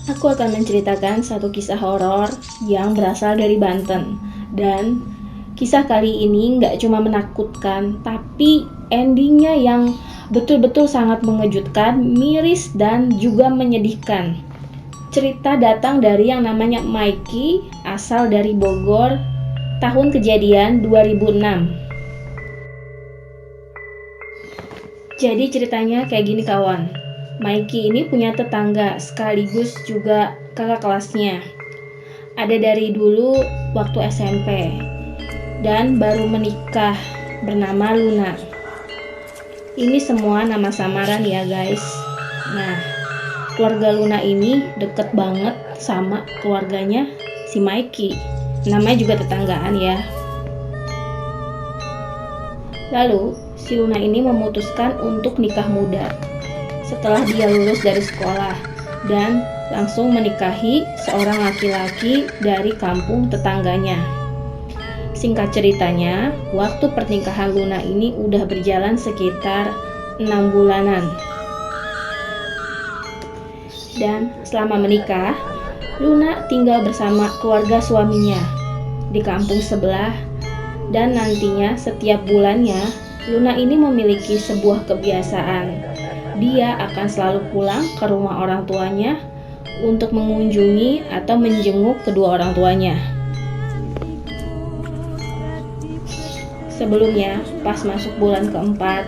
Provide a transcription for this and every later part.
Aku akan menceritakan satu kisah horor yang berasal dari Banten. Dan kisah kali ini nggak cuma menakutkan, tapi endingnya yang betul-betul sangat mengejutkan, miris, dan juga menyedihkan. Cerita datang dari yang namanya Mikey, asal dari Bogor, tahun kejadian 2006. Jadi ceritanya kayak gini kawan. Mikey ini punya tetangga sekaligus juga kakak kelasnya. Ada dari dulu waktu SMP dan baru menikah, bernama Luna. Ini semua nama samaran ya guys. Nah, keluarga Luna ini deket banget sama keluarganya si Mikey. Namanya juga tetanggaan ya. Lalu si Luna ini memutuskan untuk nikah muda setelah dia lulus dari sekolah dan langsung menikahi seorang laki-laki dari kampung tetangganya. Singkat ceritanya, waktu pernikahan Luna ini udah berjalan sekitar 6 bulanan. Dan selama menikah, Luna tinggal bersama keluarga suaminya di kampung sebelah, dan nantinya setiap bulannya Luna ini memiliki sebuah kebiasaan. Dia akan selalu pulang ke rumah orang tuanya untuk mengunjungi atau menjenguk kedua orang tuanya. Sebelumnya, pas masuk bulan keempat,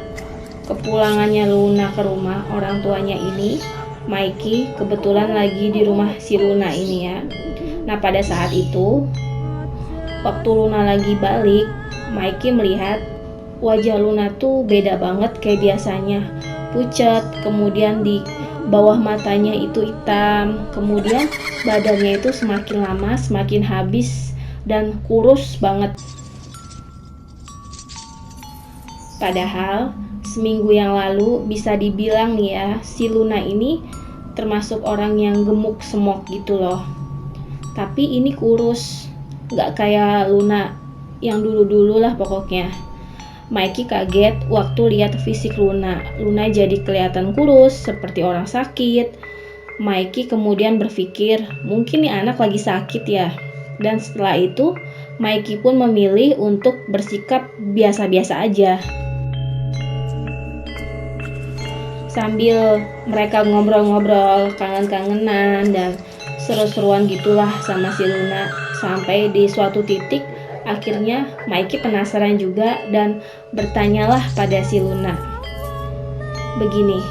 kepulangannya Luna ke rumah orang tuanya ini, Mikey kebetulan lagi di rumah si Luna ini ya. Nah, pada saat itu, waktu Luna lagi balik, Mikey melihat wajah Luna tuh beda banget kayak biasanya. Pucat, kemudian di bawah matanya itu hitam, kemudian badannya itu semakin lama semakin habis dan kurus banget. Padahal seminggu yang lalu bisa dibilang nih ya, si Luna ini termasuk orang yang gemuk semok gitu loh. Tapi ini kurus, gak kayak Luna yang dulu-dulu lah pokoknya. Mikey kaget waktu lihat fisik Luna. Luna jadi kelihatan kurus seperti orang sakit. Mikey kemudian berpikir mungkin nih anak lagi sakit ya. Dan setelah itu Mikey pun memilih untuk bersikap biasa-biasa aja. Sambil mereka ngobrol-ngobrol, kangen-kangenan dan seru-seruan gitulah sama si Luna. Sampai di suatu titik akhirnya Mikey penasaran juga dan bertanyalah pada si Luna. Begini,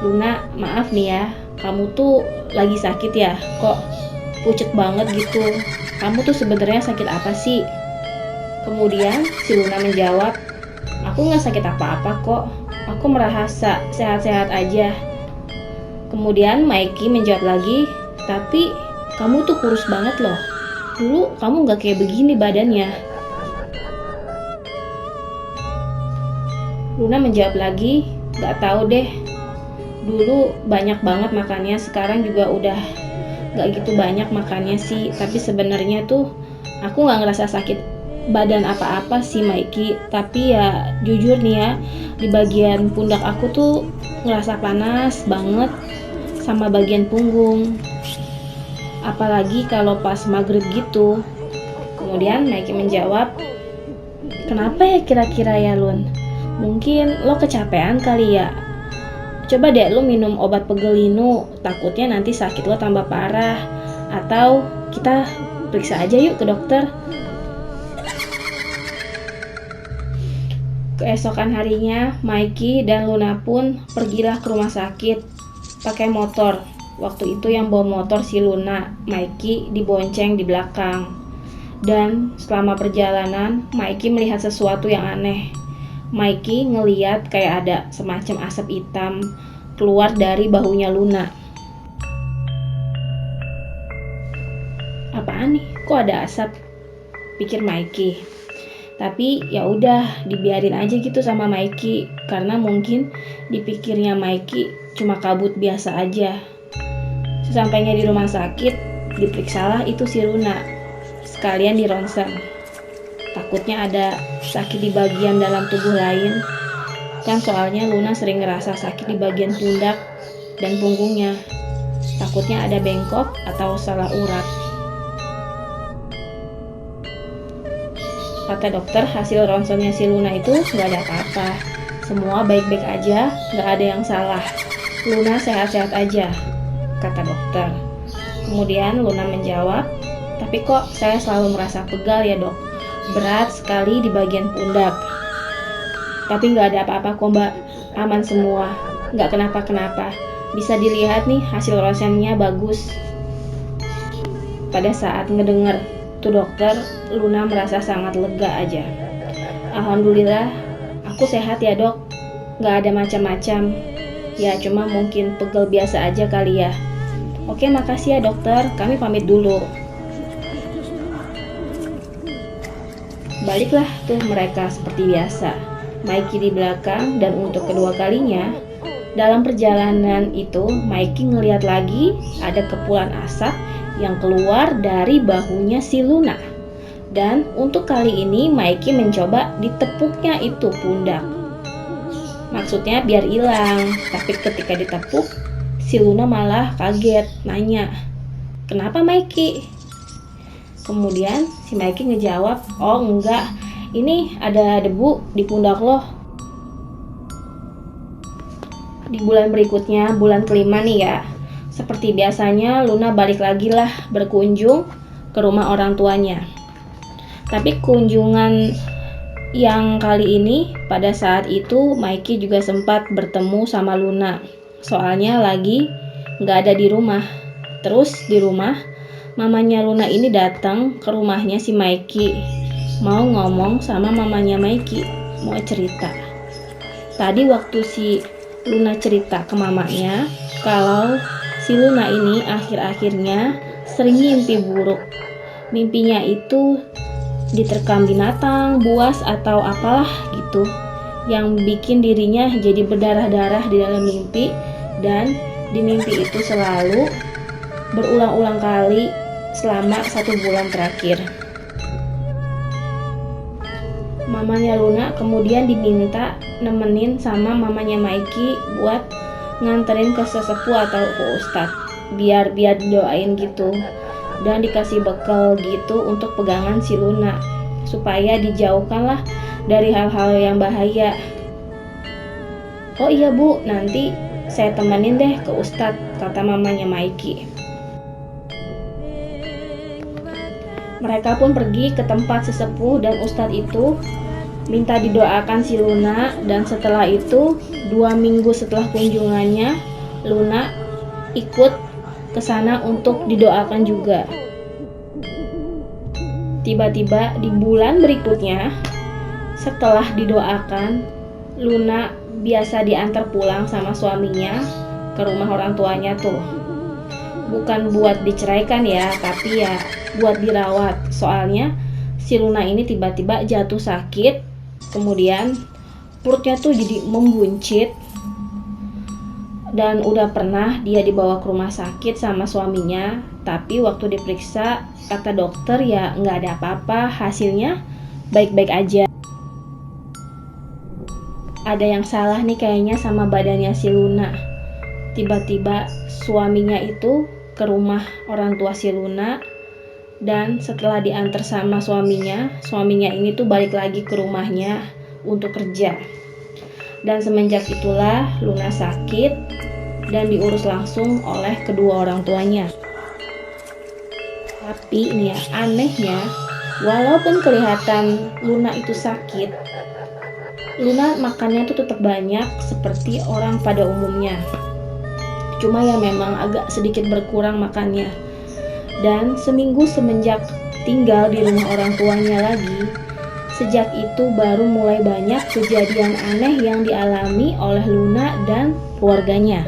Luna, maaf nih ya, kamu tuh lagi sakit ya? Kok pucet banget gitu? Kamu tuh sebenarnya sakit apa sih? Kemudian si Luna menjawab, aku gak sakit apa-apa kok, aku merasa sehat-sehat aja. Kemudian Mikey menjawab lagi, tapi kamu tuh kurus banget loh. Dulu kamu gak kayak begini badannya. Luna menjawab lagi, gak tahu deh. Dulu banyak banget makannya, sekarang juga udah gak gitu banyak makannya sih. Tapi sebenarnya tuh aku gak ngerasa sakit badan apa-apa sih Mikey. Tapi ya jujur nih ya, di bagian pundak aku tuh ngerasa panas banget sama bagian punggung. Apalagi kalau pas maghrib gitu. Kemudian Mikey menjawab, kenapa ya kira-kira ya Lun? Mungkin lo kecapean kali ya. Coba deh lo minum obat pegelinu, takutnya nanti sakit lo tambah parah. Atau kita periksa aja yuk ke dokter. Keesokan harinya Mikey dan Luna pun pergilah ke rumah sakit pakai motor. Waktu itu yang bawa motor si Luna, Mikey dibonceng di belakang. Dan selama perjalanan, Mikey melihat sesuatu yang aneh. Mikey ngeliat kayak ada semacam asap hitam keluar dari bahunya Luna. Apaan nih? Kok ada asap? Pikir Mikey. Tapi ya udah dibiarin aja gitu sama Mikey, karena mungkin dipikirnya Mikey cuma kabut biasa aja. Sesampainya di rumah sakit, diperiksalah itu si Luna, sekalian di ronsen. Takutnya ada sakit di bagian dalam tubuh lain. Kan soalnya Luna sering ngerasa sakit di bagian pundak dan punggungnya. takutnya ada bengkok atau salah urat. Kata dokter, hasil ronsennya si Luna itu nggak ada apa-apa, semua baik-baik aja, nggak ada yang salah. Luna sehat-sehat aja, kata dokter. Kemudian Luna menjawab, tapi kok saya selalu merasa pegal ya dok, berat sekali di bagian pundak. Tapi nggak ada apa-apa kok mbak, aman semua, nggak kenapa-kenapa. Bisa dilihat nih hasil ronsennya bagus. Pada saat ngedenger tuh dokter, Luna merasa sangat lega aja. Alhamdulillah, aku sehat ya dok, nggak ada macam-macam. Ya cuma mungkin pegel biasa aja kali ya. Oke, makasih ya dokter, kami pamit dulu. Baliklah tuh mereka seperti biasa. Mikey di belakang, dan untuk kedua kalinya dalam perjalanan itu Mikey ngeliat lagi ada kepulan asap yang keluar dari bahunya si Luna. Dan untuk kali ini Mikey mencoba ditepuknya itu pundak. Maksudnya biar hilang, tapi ketika ditepuk si Luna malah kaget, nanya, "Kenapa Mikey?" Kemudian si Mikey ngejawab, "Oh enggak, ini ada debu di pundak lo." Di bulan berikutnya, bulan kelima nih ya, seperti biasanya Luna balik lagi lah berkunjung ke rumah orang tuanya. Tapi kunjungan yang kali ini, pada saat itu Mikey juga sempat bertemu sama Luna. Soalnya lagi nggak ada di rumah. Terus di rumah, mamanya Luna ini datang ke rumahnya si Mikey. Mau ngomong sama mamanya Mikey, mau cerita. Tadi waktu si Luna cerita ke mamanya kalau si Luna ini akhir-akhirnya sering mimpi buruk. Mimpinya itu diterkam binatang, buas atau apalah gitu, yang bikin dirinya jadi berdarah-darah di dalam mimpi, dan di mimpi itu selalu berulang-ulang kali selama 1 bulan terakhir. Mamanya Luna kemudian diminta nemenin sama mamanya Mikey buat nganterin ke sesepuh atau ke ustadz biar doain gitu, dan dikasih bekal gitu untuk pegangan si Luna supaya dijauhkan lah dari hal-hal yang bahaya. "Oh iya bu, nanti saya temenin deh ke ustadz," kata mamanya Mikey. Mereka pun pergi ke tempat sesepuh dan ustadz itu minta didoakan si Luna, dan setelah itu 2 minggu setelah kunjungannya, Luna ikut ke sana untuk didoakan juga. Tiba-tiba di bulan berikutnya, setelah didoakan, Luna biasa diantar pulang sama suaminya ke rumah orang tuanya tuh. Bukan buat diceraikan ya, tapi ya buat dirawat. Soalnya si Luna ini tiba-tiba jatuh sakit, kemudian perutnya tuh jadi membuncit, dan udah pernah dia dibawa ke rumah sakit sama suaminya, tapi waktu diperiksa kata dokter ya nggak ada apa-apa, hasilnya baik-baik aja. Ada yang salah nih kayaknya sama badannya si Luna. Tiba-tiba suaminya itu ke rumah orang tua si Luna, dan setelah diantar sama suaminya ini tuh balik lagi ke rumahnya untuk kerja. Dan semenjak itulah Luna sakit dan diurus langsung oleh kedua orang tuanya. Tapi ini ya, anehnya, walaupun kelihatan Luna itu sakit, Luna makannya tuh tetap banyak seperti orang pada umumnya. Cuma ya memang agak sedikit berkurang makannya. Dan seminggu semenjak tinggal di rumah orang tuanya lagi, sejak itu baru mulai banyak kejadian aneh yang dialami oleh Luna dan keluarganya.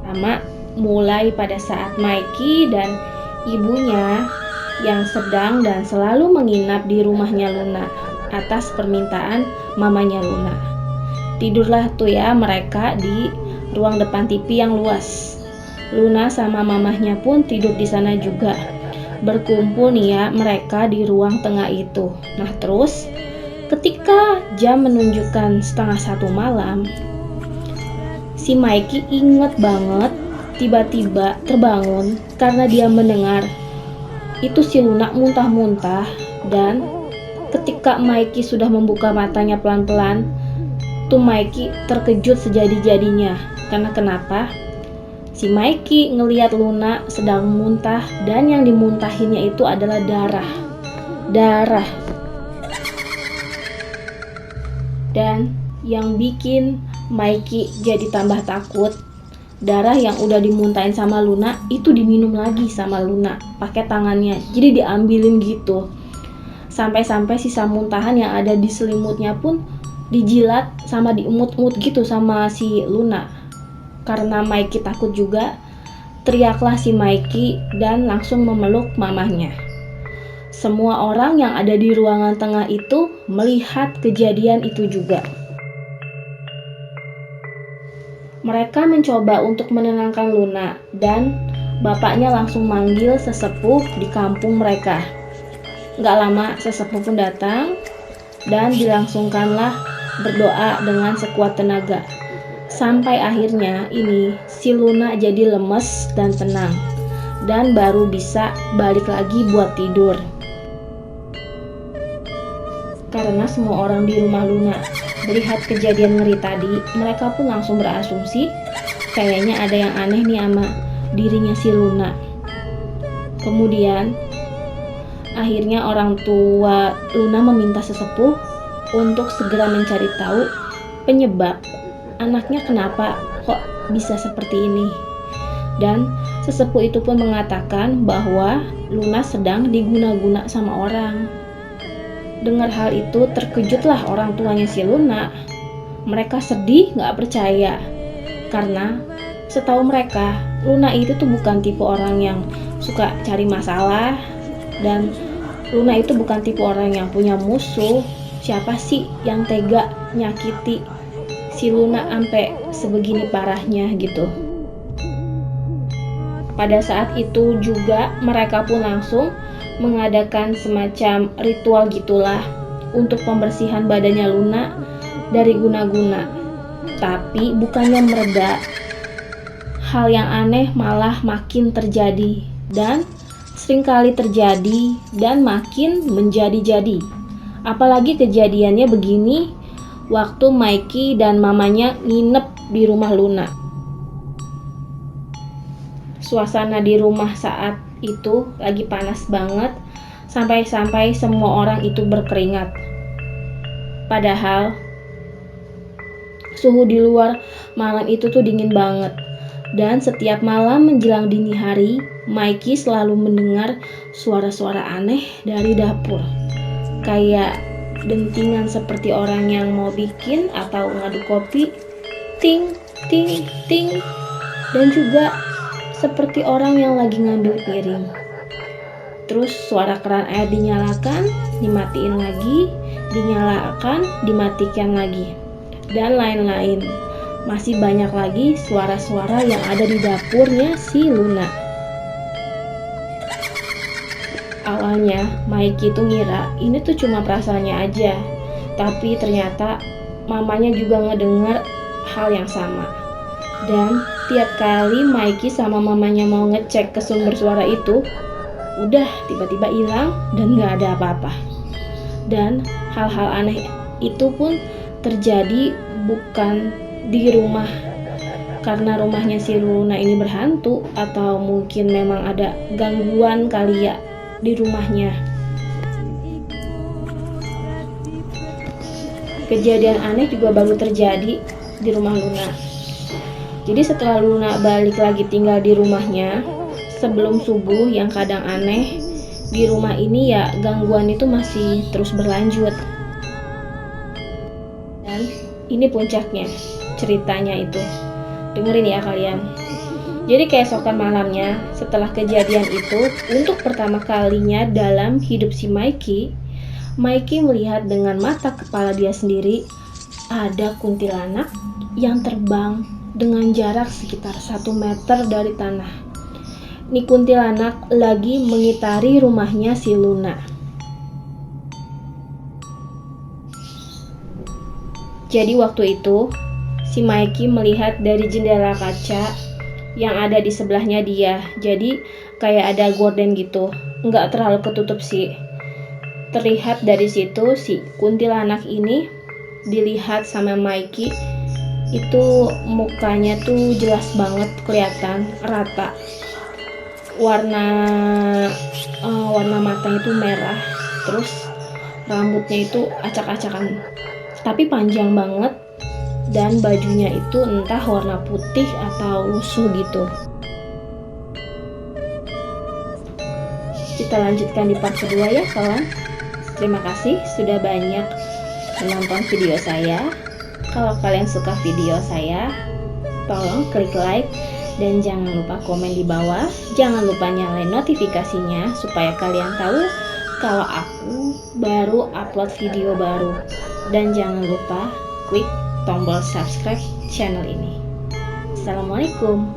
Pertama, mulai pada saat Mikey dan ibunya yang sedang dan selalu menginap di rumahnya Luna atas permintaan mamanya Luna. Tidurlah tuh ya mereka di ruang depan TV yang luas. Luna sama mamahnya pun tidur di sana juga. Berkumpul nih ya mereka di ruang tengah itu. Nah terus ketika jam menunjukkan 1:30 malam, si Mikey inget banget tiba-tiba terbangun karena dia mendengar itu si Luna muntah-muntah. Dan ketika Mikey sudah membuka matanya pelan-pelan, tuh Mikey terkejut sejadi-jadinya. Karena kenapa? Si Mikey ngelihat Luna sedang muntah dan yang dimuntahinnya itu adalah darah. Dan yang bikin Mikey jadi tambah takut, darah yang udah dimuntahin sama Luna itu diminum lagi sama Luna pakai tangannya. Jadi diambilin gitu. Sampai-sampai sisa muntahan yang ada di selimutnya pun dijilat sama diemut-emut gitu sama si Luna. Karena Mikey takut juga, teriaklah si Mikey dan langsung memeluk mamahnya. Semua orang yang ada di ruangan tengah itu melihat kejadian itu juga. Mereka mencoba untuk menenangkan Luna dan bapaknya langsung manggil sesepuh di kampung mereka. Gak lama sesepuh pun datang dan dilangsungkanlah berdoa dengan sekuat tenaga. Sampai akhirnya ini si Luna jadi lemes dan tenang dan baru bisa balik lagi buat tidur. Karena semua orang di rumah Luna melihat kejadian ngeri tadi, mereka pun langsung berasumsi kayaknya ada yang aneh nih sama dirinya si Luna. Kemudian akhirnya orang tua Luna meminta sesepuh untuk segera mencari tahu penyebab anaknya kenapa kok bisa seperti ini. Dan sesepuh itu pun mengatakan bahwa Luna sedang diguna-guna sama orang. Dengar hal itu terkejutlah orang tuanya si Luna. Mereka sedih gak percaya. Karena setahu mereka Luna itu tuh bukan tipe orang yang suka cari masalah. Dan Luna itu bukan tipe orang yang punya musuh. Siapa sih yang tega nyakiti si Luna sampai sebegini parahnya gitu. Pada saat itu juga mereka pun langsung mengadakan semacam ritual gitulah untuk pembersihan badannya Luna dari guna-guna. Tapi bukannya mereda, hal yang aneh malah makin terjadi dan seringkali terjadi dan makin menjadi-jadi. Apalagi kejadiannya begini waktu Mikey dan mamanya nginep di rumah Luna. Suasana di rumah saat itu lagi panas banget, sampai-sampai semua orang itu berkeringat. Padahal suhu di luar malam itu tuh dingin banget. Dan setiap malam menjelang dini hari, Mikey selalu mendengar suara-suara aneh dari dapur. Kayak dentingan seperti orang yang mau bikin atau ngaduk kopi, ting, ting, ting. Dan juga seperti orang yang lagi ngambil piring. Terus suara keran air dinyalakan, dimatiin lagi, dinyalakan, dimatikan lagi, dan lain-lain. Masih banyak lagi suara-suara yang ada di dapurnya si Luna. Awalnya Mikey tuh ngira ini tuh cuma perasaannya aja, tapi ternyata mamanya juga ngedengar hal yang sama. Dan tiap kali Mikey sama mamanya mau ngecek ke sumber suara itu, udah tiba-tiba hilang dan gak ada apa-apa. Dan hal-hal aneh itu pun terjadi bukan di rumah karena rumahnya si Luna ini berhantu, atau mungkin memang ada gangguan kali ya di rumahnya. Kejadian aneh juga baru terjadi di rumah Luna. Jadi setelah Luna balik lagi tinggal di rumahnya, sebelum subuh yang kadang aneh, di rumah ini ya gangguan itu masih terus berlanjut. Dan ini puncaknya ceritanya itu. Dengerin ya kalian. Jadi keesokan malamnya setelah kejadian itu, untuk pertama kalinya dalam hidup si Mikey melihat dengan mata kepala dia sendiri ada kuntilanak yang terbang dengan jarak sekitar 1 meter dari tanah. Nih kuntilanak lagi mengitari rumahnya si Luna. Jadi waktu itu si Mikey melihat dari jendela kaca yang ada di sebelahnya dia. Jadi kayak ada gorden gitu, nggak terlalu ketutup sih. Terlihat dari situ si kuntilanak ini dilihat sama Mikey itu mukanya tuh jelas banget kelihatan rata. Warna matanya itu merah, terus rambutnya itu acak-acakan tapi panjang banget, dan bajunya itu entah warna putih atau lusuh gitu. Kita lanjutkan di part kedua ya kawan. Terima kasih sudah banyak menonton video saya. Kalau kalian suka video saya, tolong klik like dan jangan lupa komen di bawah. Jangan lupa nyalain notifikasinya supaya kalian tahu kalau aku baru upload video baru. Dan jangan lupa klik tombol subscribe channel ini. Assalamualaikum.